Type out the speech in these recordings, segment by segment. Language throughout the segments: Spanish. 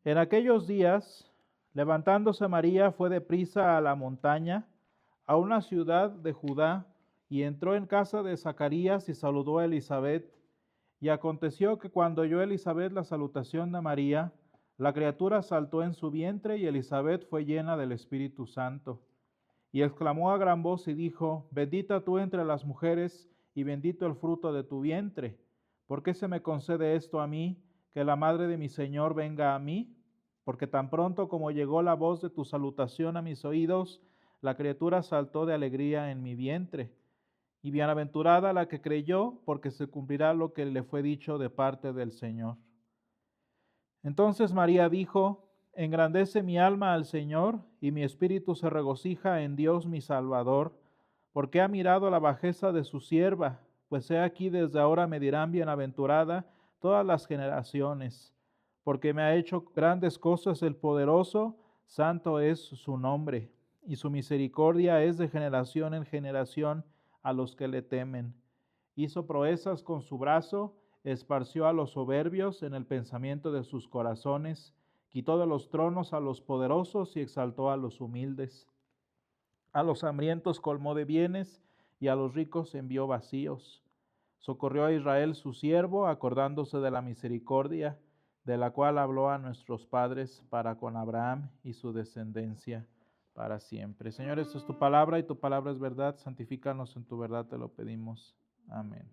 En aquellos días, levantándose María, fue deprisa a la montaña, a una ciudad de Judá, y entró en casa de Zacarías y saludó a Elizabeth. Y aconteció que cuando oyó Elizabeth la salutación de María, la criatura saltó en su vientre y Elizabeth fue llena del Espíritu Santo. Y exclamó a gran voz y dijo: Bendita tú entre las mujeres y bendito el fruto de tu vientre. ¿Por qué se me concede esto a mí, que la madre de mi Señor venga a mí? Porque tan pronto como llegó la voz de tu salutación a mis oídos, la criatura saltó de alegría en mi vientre. Y bienaventurada la que creyó, porque se cumplirá lo que le fue dicho de parte del Señor. Entonces María dijo: Engrandece mi alma al Señor, y mi espíritu se regocija en Dios mi Salvador, porque ha mirado la bajeza de su sierva, pues he aquí desde ahora me dirán bienaventurada todas las generaciones, porque me ha hecho grandes cosas el poderoso, santo es su nombre, y su misericordia es de generación en generación a los que le temen. Hizo proezas con su brazo, esparció a los soberbios en el pensamiento de sus corazones, quitó de los tronos a los poderosos y exaltó a los humildes. A los hambrientos colmó de bienes y a los ricos envió vacíos. Socorrió a Israel su siervo, acordándose de la misericordia, de la cual habló a nuestros padres para con Abraham y su descendencia para siempre. Señor, esta es tu palabra y tu palabra es verdad. Santifícanos en tu verdad, te lo pedimos. Amén.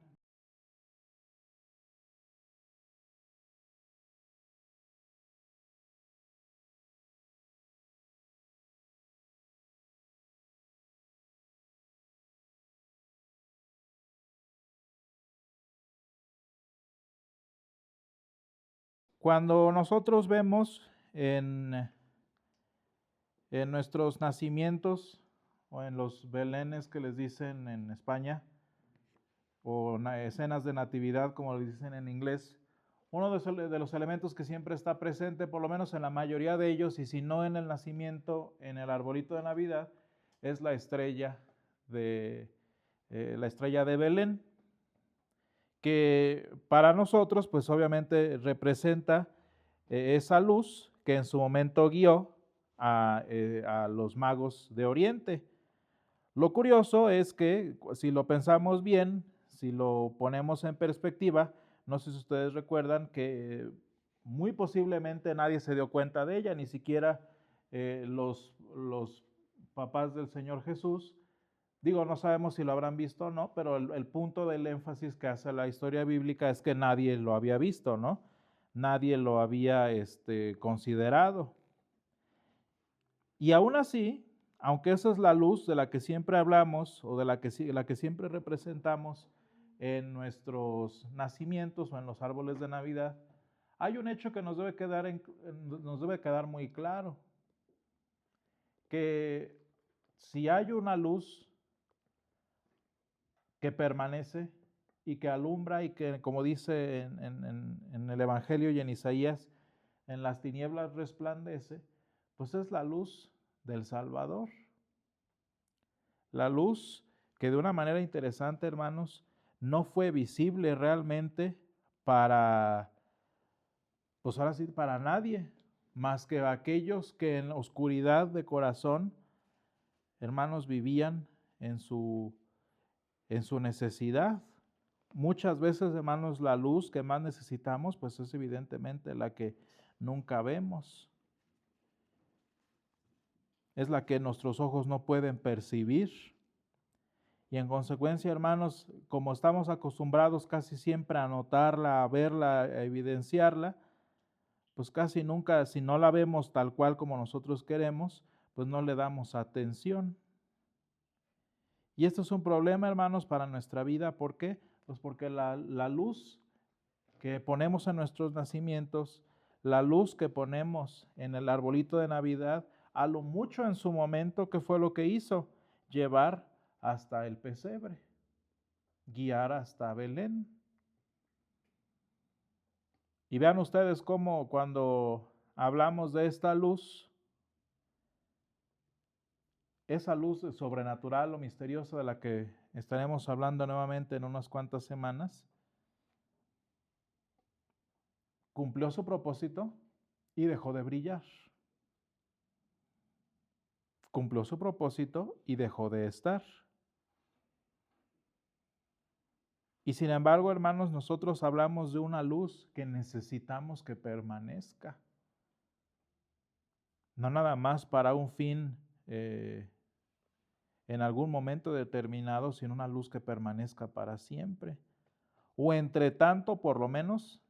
Cuando nosotros vemos en nuestros nacimientos o en los belenes que les dicen en España, o escenas de natividad como le dicen en inglés, uno de los elementos que siempre está presente, por lo menos en la mayoría de ellos, y si no en el nacimiento, en el arbolito de Navidad, es de, la estrella de Belén, que para nosotros, pues obviamente representa esa luz que en su momento guió a los magos de Oriente. Lo curioso es que si lo pensamos bien, si lo ponemos en perspectiva, no sé si ustedes recuerdan que muy posiblemente nadie se dio cuenta de ella, ni siquiera los papás del Señor Jesús. Digo, no sabemos si lo habrán visto o no, pero el punto del énfasis que hace la historia bíblica es que nadie lo había visto, ¿no? Nadie lo había considerado. Y aún así, aunque esa es la luz de la que siempre hablamos o de la que siempre representamos en nuestros nacimientos o en los árboles de Navidad, hay un hecho que nos debe quedar muy claro, que si hay una luz que permanece y que alumbra y que, como dice en el Evangelio y en Isaías, en las tinieblas resplandece, pues es la luz del Salvador. La luz que de una manera interesante, hermanos, no fue visible realmente para, pues ahora sí, para nadie, más que aquellos que en oscuridad de corazón, hermanos, vivían en en su necesidad. Muchas veces, hermanos, la luz que más necesitamos, pues es evidentemente la que nunca vemos. Es la que nuestros ojos no pueden percibir. Y en consecuencia, hermanos, como estamos acostumbrados casi siempre a notarla, a verla, a evidenciarla, pues casi nunca, si no la vemos tal cual como nosotros queremos, pues no le damos atención. Y esto es un problema, hermanos, para nuestra vida. ¿Por qué? Pues porque la luz que ponemos en nuestros nacimientos, la luz que ponemos en el arbolito de Navidad, a lo mucho en su momento, ¿qué fue lo que hizo? Llevar hasta el pesebre, guiar hasta Belén. Y vean ustedes cómo cuando hablamos de esta luz, esa luz sobrenatural o misteriosa de la que estaremos hablando nuevamente en unas cuantas semanas, cumplió su propósito, y dejó de brillar. Cumplió su propósito y dejó de estar. Y sin embargo, hermanos, nosotros hablamos de una luz que necesitamos que permanezca. No nada más para un fin en algún momento determinado, sino una luz que permanezca para siempre. O entre tanto, por lo menos,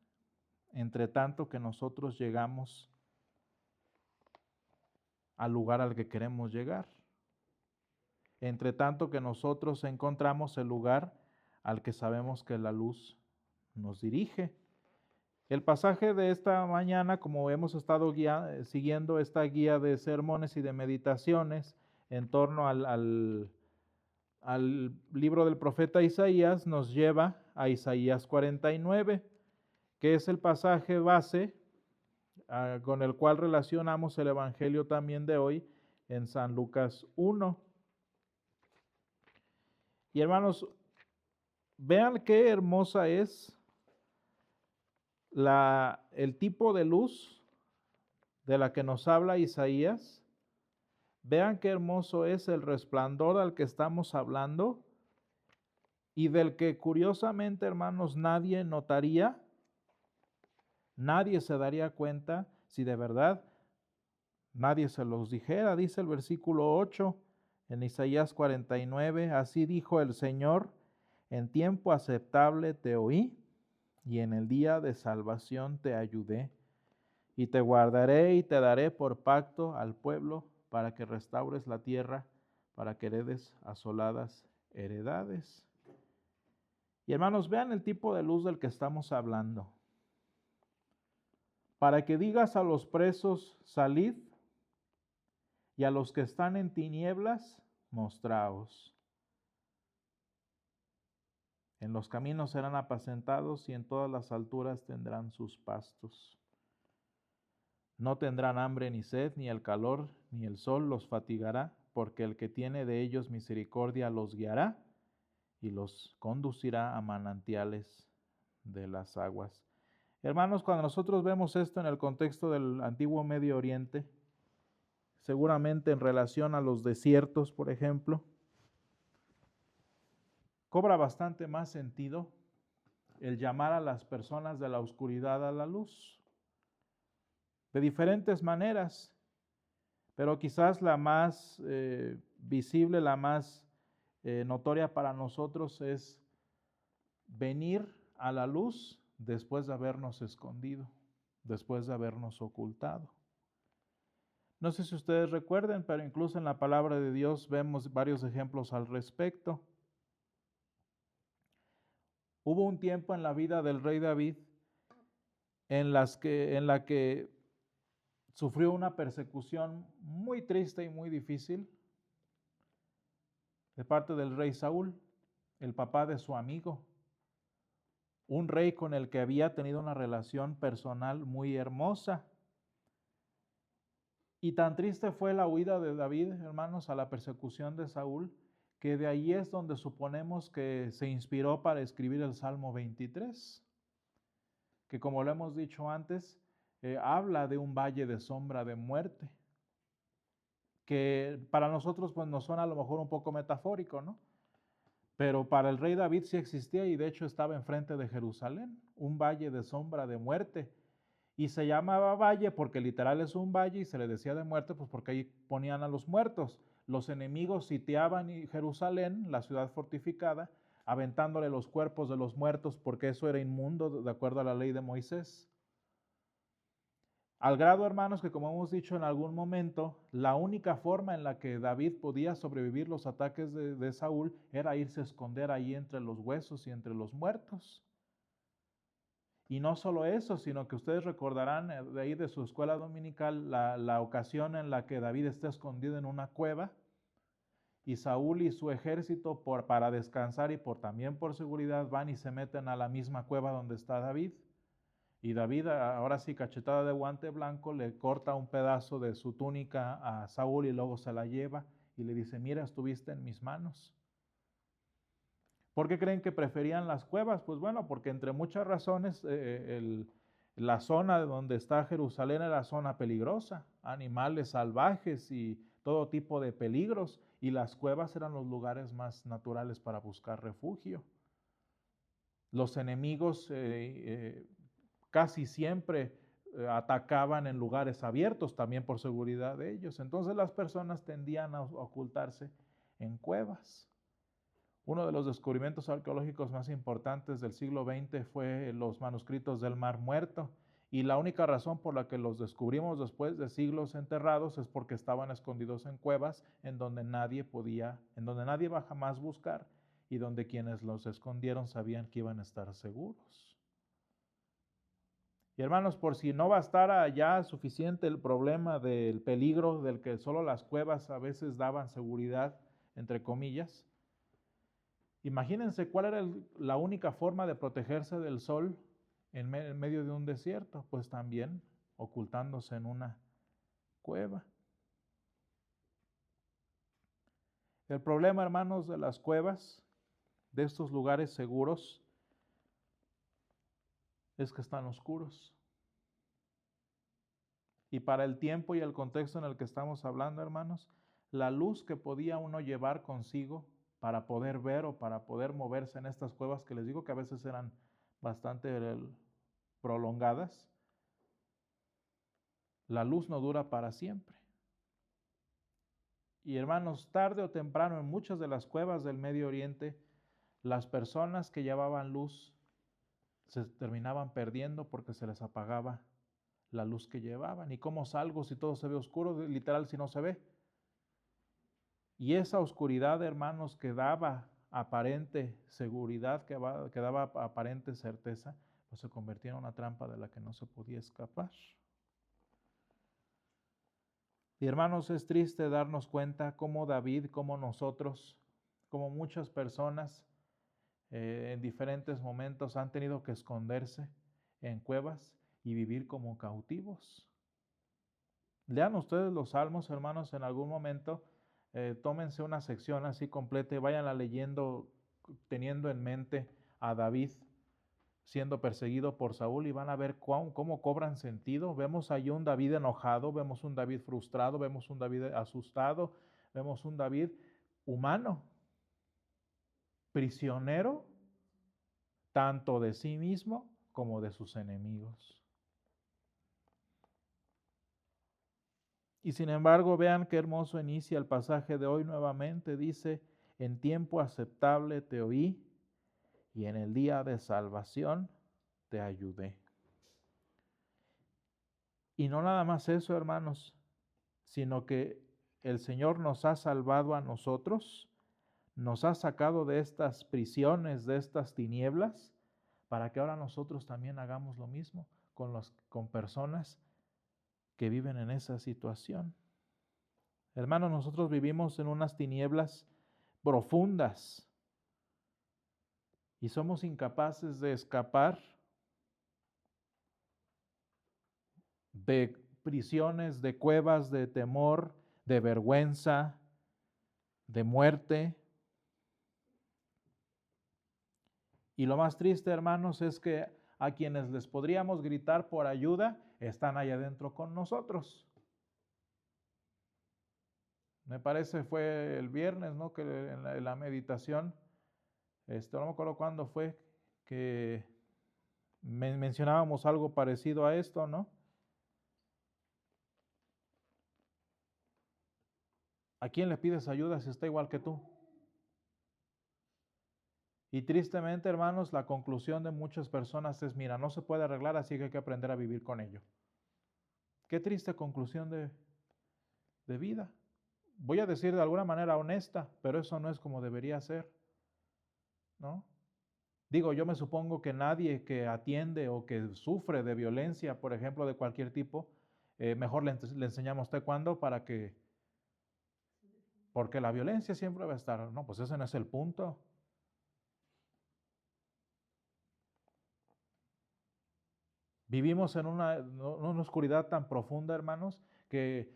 entre tanto que nosotros llegamos al lugar al que queremos llegar. Entre tanto que nosotros encontramos el lugar al que sabemos que la luz nos dirige. El pasaje de esta mañana, como hemos estado siguiendo esta guía de sermones y de meditaciones en torno al libro del profeta Isaías, nos lleva a Isaías 49, que es el pasaje base con el cual relacionamos el evangelio también de hoy en San Lucas 1. Y hermanos, vean qué hermosa es el tipo de luz de la que nos habla Isaías. Vean qué hermoso es el resplandor al que estamos hablando y del que curiosamente, hermanos, nadie notaría, nadie se daría cuenta si de verdad nadie se los dijera. Dice el versículo 8 en Isaías 49, así dijo el Señor, en tiempo aceptable te oí y en el día de salvación te ayudé. Y te guardaré y te daré por pacto al pueblo para que restaures la tierra, para que heredes asoladas heredades. Y hermanos, vean el tipo de luz del que estamos hablando. Para que digas a los presos, salid, y a los que están en tinieblas, mostraos. En los caminos serán apacentados y en todas las alturas tendrán sus pastos. No tendrán hambre ni sed, ni el calor, ni el sol los fatigará, porque el que tiene de ellos misericordia los guiará y los conducirá a manantiales de las aguas. Hermanos, cuando nosotros vemos esto en el contexto del antiguo Medio Oriente, seguramente en relación a los desiertos, por ejemplo, cobra bastante más sentido el llamar a las personas de la oscuridad a la luz. De diferentes maneras, pero quizás la más visible, la más notoria para nosotros es venir a la luz después de habernos escondido, después de habernos ocultado. No sé si ustedes recuerden, pero incluso en la palabra de Dios vemos varios ejemplos al respecto. Hubo un tiempo en la vida del rey David en la que sufrió una persecución muy triste y muy difícil de parte del rey Saúl, el papá de su amigo, un rey con el que había tenido una relación personal muy hermosa. Y tan triste fue la huida de David, hermanos, a la persecución de Saúl, que de ahí es donde suponemos que se inspiró para escribir el Salmo 23, que como lo hemos dicho antes, habla de un valle de sombra de muerte, que para nosotros pues nos suena a lo mejor un poco metafórico, ¿no? Pero para el rey David sí existía y de hecho estaba enfrente de Jerusalén, un valle de sombra de muerte. Y se llamaba valle porque literal es un valle y se le decía de muerte pues porque ahí ponían a los muertos. Los enemigos sitiaban Jerusalén, la ciudad fortificada, aventándole los cuerpos de los muertos porque eso era inmundo de acuerdo a la ley de Moisés. Al grado, hermanos, que como hemos dicho en algún momento, la única forma en la que David podía sobrevivir los ataques de Saúl era irse a esconder ahí entre los huesos y entre los muertos. Y no solo eso, sino que ustedes recordarán de ahí de su escuela dominical la ocasión en la que David está escondido en una cueva y Saúl y su ejército para descansar y también por seguridad van y se meten a la misma cueva donde está David. Y David, ahora sí, cachetada de guante blanco, le corta un pedazo de su túnica a Saúl y luego se la lleva y le dice, mira, estuviste en mis manos. ¿Por qué creen que preferían las cuevas? Pues bueno, porque entre muchas razones La zona de donde está Jerusalén era zona peligrosa, animales salvajes y todo tipo de peligros, y las cuevas eran los lugares más naturales para buscar refugio. Los enemigos casi siempre atacaban en lugares abiertos, también por seguridad de ellos. Entonces las personas tendían a ocultarse en cuevas. Uno de los descubrimientos arqueológicos más importantes del siglo XX fue los manuscritos del Mar Muerto, y la única razón por la que los descubrimos después de siglos enterrados es porque estaban escondidos en cuevas en donde nadie va a jamás buscar, y donde quienes los escondieron sabían que iban a estar seguros. Y hermanos, por si no bastara ya suficiente el problema del peligro del que solo las cuevas a veces daban seguridad, entre comillas, imagínense cuál era la única forma de protegerse del sol en medio de un desierto, pues también ocultándose en una cueva. El problema, hermanos, de las cuevas, de estos lugares seguros, es que están oscuros. Y para el tiempo y el contexto en el que estamos hablando, hermanos, la luz que podía uno llevar consigo para poder ver o para poder moverse en estas cuevas, que les digo que a veces eran bastante prolongadas, la luz no dura para siempre. Y hermanos, tarde o temprano en muchas de las cuevas del Medio Oriente, las personas que llevaban luz se terminaban perdiendo porque se les apagaba la luz que llevaban. ¿Y cómo salgo si todo se ve oscuro? Literal, si no se ve. Y esa oscuridad, hermanos, que daba aparente seguridad, que daba aparente certeza, pues se convertía en una trampa de la que no se podía escapar. Y hermanos, es triste darnos cuenta cómo David, como nosotros, como muchas personas en diferentes momentos han tenido que esconderse en cuevas y vivir como cautivos. Lean ustedes los salmos, hermanos, en algún momento, tómense una sección así completa y vayanla leyendo teniendo en mente a David siendo perseguido por Saúl, y van a ver cómo cobran sentido. Vemos ahí un David enojado, vemos un David frustrado, vemos un David asustado, vemos un David humano, prisionero tanto de sí mismo como de sus enemigos. Y sin embargo, vean qué hermoso inicia el pasaje de hoy nuevamente. Dice, en tiempo aceptable te oí y en el día de salvación te ayudé. Y no nada más eso, hermanos, sino que el Señor nos ha salvado a nosotros, nos ha sacado de estas prisiones, de estas tinieblas, para que ahora nosotros también hagamos lo mismo con personas que viven en esa situación. Hermanos, nosotros vivimos en unas tinieblas profundas y somos incapaces de escapar de prisiones, de cuevas, de temor, de vergüenza, de muerte. Y lo más triste, hermanos, es que a quienes les podríamos gritar por ayuda están allá adentro con nosotros. Me parece fue el viernes, ¿no? Que en la meditación, no me acuerdo cuándo fue, que mencionábamos algo parecido a esto, ¿no? ¿A quién le pides ayuda si está igual que tú? Y tristemente, hermanos, la conclusión de muchas personas es, mira, no se puede arreglar, así que hay que aprender a vivir con ello. Qué triste conclusión de vida. Voy a decir de alguna manera honesta, pero eso no es como debería ser, ¿no? Digo, yo me supongo que nadie que atiende o que sufre de violencia, por ejemplo, de cualquier tipo, mejor le enseñamos taekwondo porque la violencia siempre va a estar. No, pues ese no es el punto. Vivimos en una oscuridad tan profunda, hermanos, que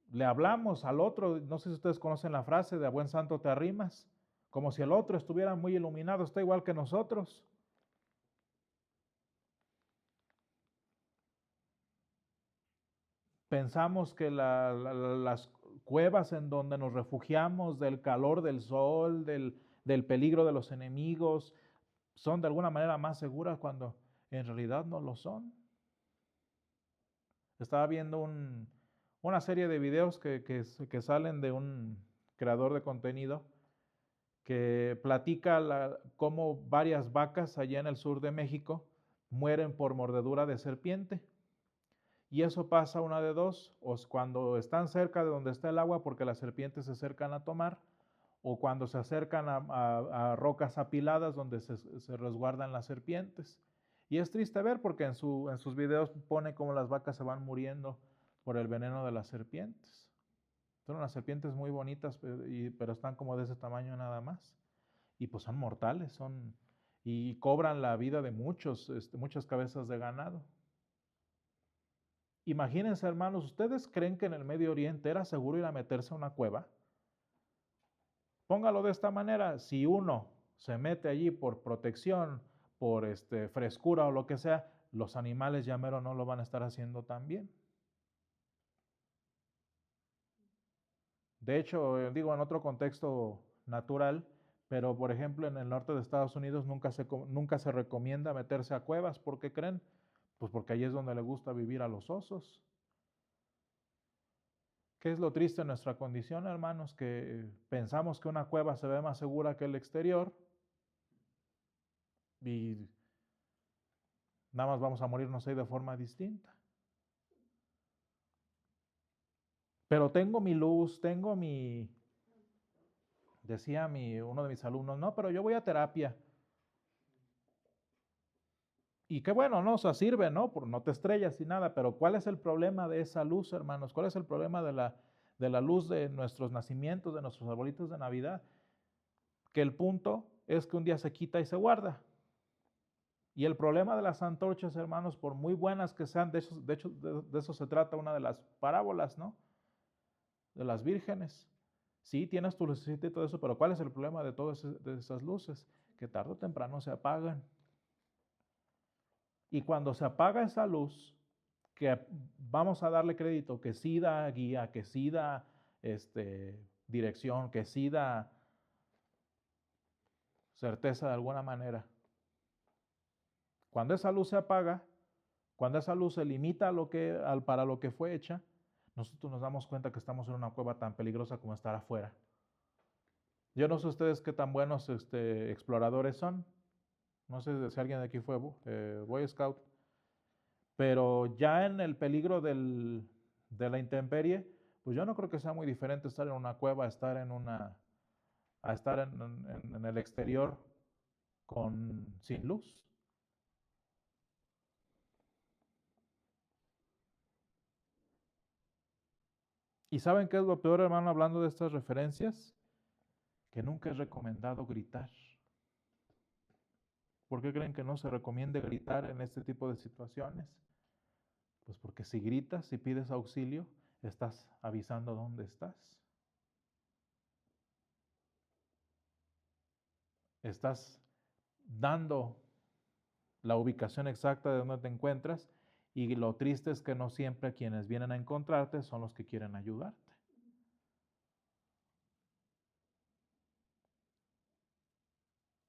le hablamos al otro. No sé si ustedes conocen la frase de a buen santo te arrimas, como si el otro estuviera muy iluminado, está igual que nosotros. pensamos que las cuevas en donde nos refugiamos del calor del sol, del peligro de los enemigos, son de alguna manera más seguras cuando en realidad no lo son. Estaba viendo una serie de videos que salen de un creador de contenido que platica cómo varias vacas allá en el sur de México mueren por mordedura de serpiente. Y eso pasa una de dos, o cuando están cerca de donde está el agua porque las serpientes se acercan a tomar, o cuando se acercan a rocas apiladas donde se resguardan las serpientes. Y es triste ver porque en sus videos pone cómo las vacas se van muriendo por el veneno de las serpientes. Son unas serpientes muy bonitas, pero están como de ese tamaño nada más. Y pues son mortales, y cobran la vida de muchas cabezas de ganado. Imagínense, hermanos, ¿ustedes creen que en el Medio Oriente era seguro ir a meterse a una cueva? Póngalo de esta manera, si uno se mete allí por protección, por frescura o lo que sea, los animales ya mero no lo van a estar haciendo tan bien. De hecho, digo en otro contexto natural, pero por ejemplo en el norte de Estados Unidos nunca se recomienda meterse a cuevas. ¿Por qué creen? Pues porque allí es donde le gusta vivir a los osos. ¿Qué es lo triste de nuestra condición, hermanos? Que pensamos que una cueva se ve más segura que el exterior y nada más vamos a morirnos ahí de forma distinta. Pero tengo mi luz, decía uno de mis alumnos, no, pero yo voy a terapia. Y qué bueno, ¿no? O sea, sirve, ¿no? No te estrellas y nada, pero ¿cuál es el problema de esa luz, hermanos? ¿Cuál es el problema de la luz de nuestros nacimientos, de nuestros arbolitos de Navidad? Que el punto es que un día se quita y se guarda. Y el problema de las antorchas, hermanos, por muy buenas que sean, de hecho, de eso se trata una de las parábolas, ¿no? De las vírgenes. Sí, tienes tu lucecita y todo eso, pero ¿cuál es el problema de todas esas luces? Que tarde o temprano se apagan. Y cuando se apaga esa luz, que vamos a darle crédito, que sí da guía, que sí da dirección, que sí da certeza de alguna manera. Cuando esa luz se apaga, cuando esa luz se limita para lo que fue hecha, nosotros nos damos cuenta que estamos en una cueva tan peligrosa como estar afuera. Yo no sé ustedes qué tan buenos exploradores son. No sé si alguien de aquí fue Boy Scout. Pero ya en el peligro de la intemperie, pues yo no creo que sea muy diferente estar en una cueva a estar en el exterior sin luz. ¿Y saben qué es lo peor, hermano, hablando de estas referencias? Que nunca es recomendado gritar. ¿Por qué creen que no se recomiende gritar en este tipo de situaciones? Pues porque si gritas, si pides auxilio, estás avisando dónde estás. Estás dando la ubicación exacta de donde te encuentras, y lo triste es que no siempre quienes vienen a encontrarte son los que quieren ayudarte.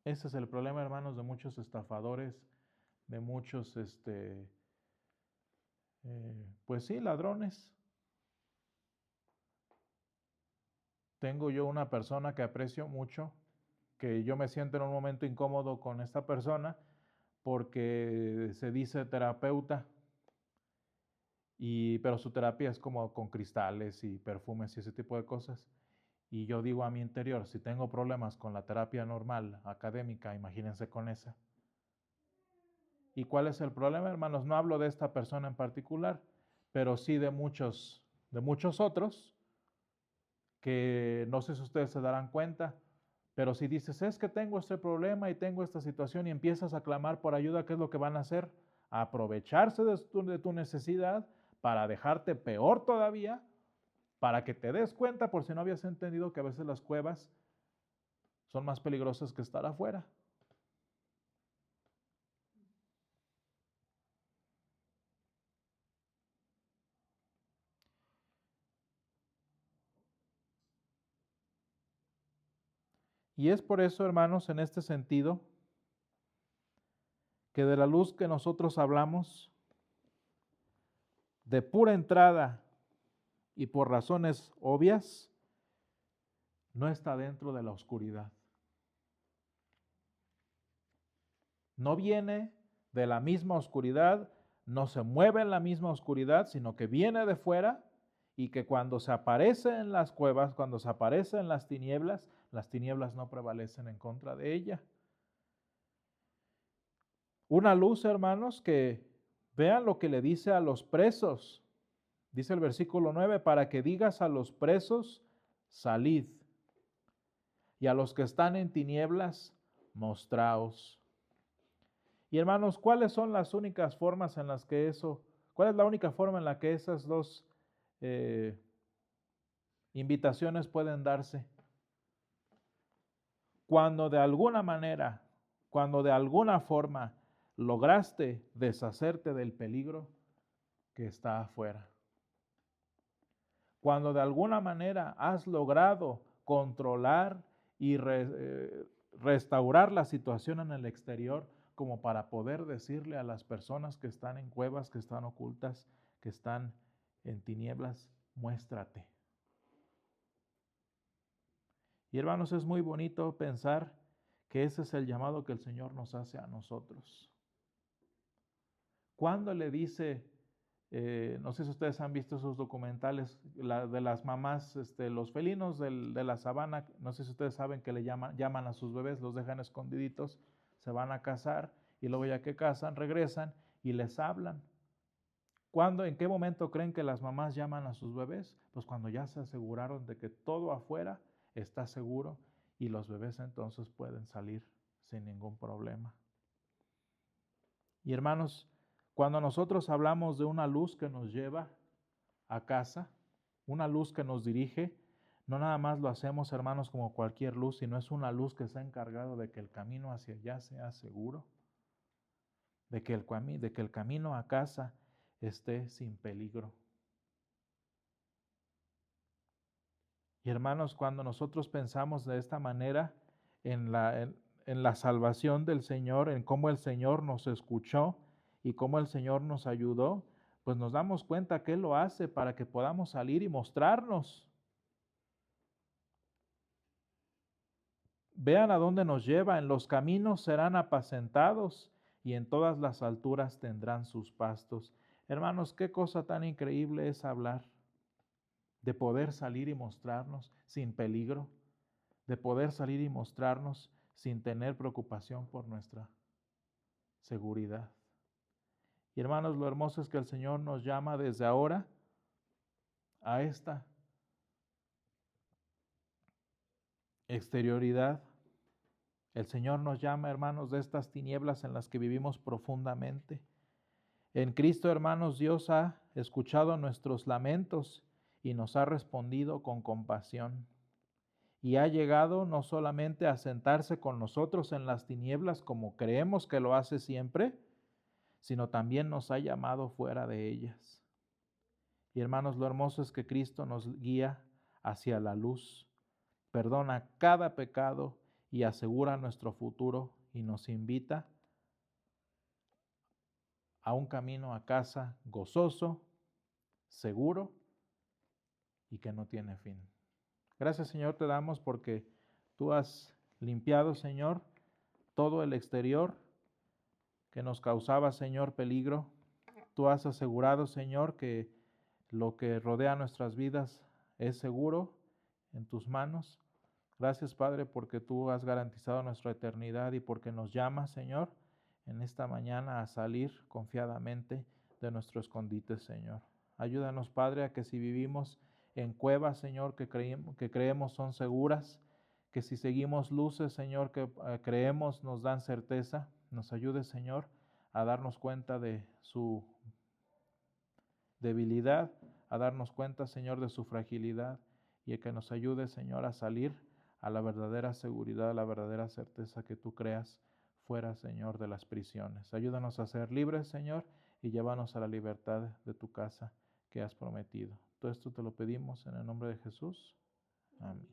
Ese es el problema, hermanos, de muchos estafadores, de muchos, pues sí, ladrones. Tengo yo una persona que aprecio mucho, que yo me siento en un momento incómodo con esta persona porque se dice terapeuta, pero su terapia es como con cristales y perfumes y ese tipo de cosas. Y yo digo a mi interior, si tengo problemas con la terapia normal, académica, imagínense con esa. ¿Y cuál es el problema, hermanos? No hablo de esta persona en particular, pero sí de muchos otros, que no sé si ustedes se darán cuenta, pero si dices, es que tengo este problema y tengo esta situación y empiezas a clamar por ayuda, ¿qué es lo que van a hacer? A aprovecharse de tu necesidad para dejarte peor todavía, para que te des cuenta, por si no habías entendido, que a veces las cuevas son más peligrosas que estar afuera. Y es por eso, hermanos, en este sentido, que de la luz que nosotros hablamos, de pura entrada y por razones obvias, no está dentro de la oscuridad. No viene de la misma oscuridad, no se mueve en la misma oscuridad, sino que viene de fuera y que cuando se aparece en las cuevas, cuando se aparece en las tinieblas no prevalecen en contra de ella. Una luz, hermanos, que vean lo que le dice a los presos. Dice el versículo 9, para que digas a los presos, salid, y a los que están en tinieblas, mostraos. Y hermanos, ¿cuáles son las únicas formas en las que cuál es la única forma en la que esas dos invitaciones pueden darse? Cuando de alguna manera, cuando de alguna forma lograste deshacerte del peligro que está afuera. Cuando de alguna manera has logrado controlar y restaurar la situación en el exterior, como para poder decirle a las personas que están en cuevas, que están ocultas, que están en tinieblas, muéstrate. Y hermanos, es muy bonito pensar que ese es el llamado que el Señor nos hace a nosotros. Cuando le dice, no sé si ustedes han visto esos documentales de las mamás, los felinos de la sabana, no sé si ustedes saben que le llaman a sus bebés, los dejan escondiditos, se van a cazar y luego ya que cazan, regresan y les hablan. ¿En qué momento creen que las mamás llaman a sus bebés? Pues cuando ya se aseguraron de que todo afuera está seguro y los bebés entonces pueden salir sin ningún problema. Y hermanos, cuando nosotros hablamos de una luz que nos lleva a casa, una luz que nos dirige, no nada más lo hacemos, hermanos, como cualquier luz, sino es una luz que se ha encargado de que el camino hacia allá sea seguro, de que el camino a casa esté sin peligro. Y hermanos, cuando nosotros pensamos de esta manera en la salvación del Señor, en cómo el Señor nos escuchó y cómo el Señor nos ayudó, pues nos damos cuenta que Él lo hace para que podamos salir y mostrarnos. Vean a dónde nos lleva, en los caminos serán apacentados y en todas las alturas tendrán sus pastos. Hermanos, qué cosa tan increíble es hablar de poder salir y mostrarnos sin peligro, de poder salir y mostrarnos sin tener preocupación por nuestra seguridad. Y hermanos, lo hermoso es que el Señor nos llama desde ahora a esta exterioridad. El Señor nos llama, hermanos, de estas tinieblas en las que vivimos profundamente. En Cristo, hermanos, Dios ha escuchado nuestros lamentos y nos ha respondido con compasión. Y ha llegado no solamente a sentarse con nosotros en las tinieblas como creemos que lo hace siempre, sino también nos ha llamado fuera de ellas. Y hermanos, lo hermoso es que Cristo nos guía hacia la luz, perdona cada pecado y asegura nuestro futuro y nos invita a un camino a casa gozoso, seguro y que no tiene fin. Gracias, Señor, te damos porque tú has limpiado, Señor, todo el exterior que nos causaba, Señor, peligro. Tú has asegurado, Señor, que lo que rodea nuestras vidas es seguro en tus manos. Gracias, Padre, porque tú has garantizado nuestra eternidad y porque nos llamas, Señor, en esta mañana a salir confiadamente de nuestro escondite, Señor. Ayúdanos, Padre, a que si vivimos en cuevas, Señor, que creemos son seguras, que si seguimos luces, Señor, que creemos nos dan certeza, nos ayude, Señor, a darnos cuenta de su debilidad, a darnos cuenta, Señor, de su fragilidad y a que nos ayude, Señor, a salir a la verdadera seguridad, a la verdadera certeza que tú creas fuera, Señor, de las prisiones. Ayúdanos a ser libres, Señor, y llévanos a la libertad de tu casa que has prometido. Todo esto te lo pedimos en el nombre de Jesús. Amén.